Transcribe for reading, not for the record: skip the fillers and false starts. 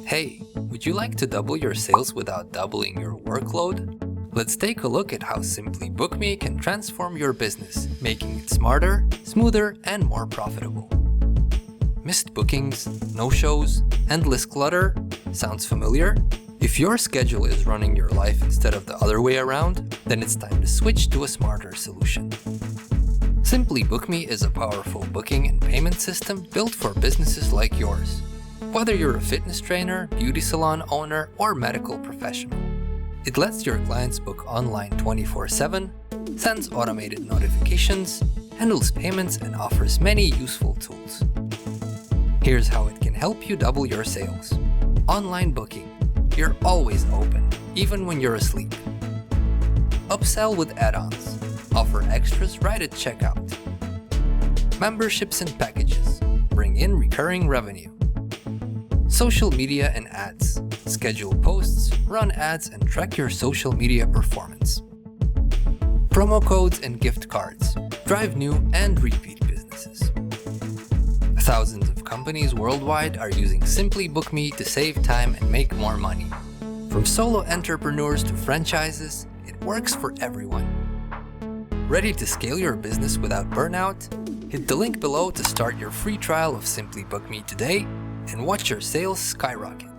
Hey, would you like to double your sales without doubling your workload? Let's take a look at how SimplyBook.me can transform your business, making it smarter, smoother, and more profitable. Missed bookings, no-shows, endless clutter. Sounds familiar? If your schedule is running your life instead of the other way around, then it's time to switch to a smarter solution. SimplyBook.me is a powerful booking and payment system built for businesses like yours. Whether you're a fitness trainer, beauty salon owner, or medical professional, it lets your clients book online 24/7, sends automated notifications, handles payments, and offers many useful tools. Here's how it can help you double your sales. Online booking. You're always open, even when you're asleep. Upsell with add-ons. Offer extras right at checkout. Memberships and packages. Bring in recurring revenue. Social media and ads. Schedule posts, run ads, and track your social media performance. Promo codes and gift cards. Drive new and repeat businesses. Thousands of companies worldwide are using SimplyBook.me to save time and make more money. From solo entrepreneurs to franchises, it works for everyone. Ready to scale your business without burnout? Hit the link below to start your free trial of SimplyBook.me today and watch your sales skyrocket.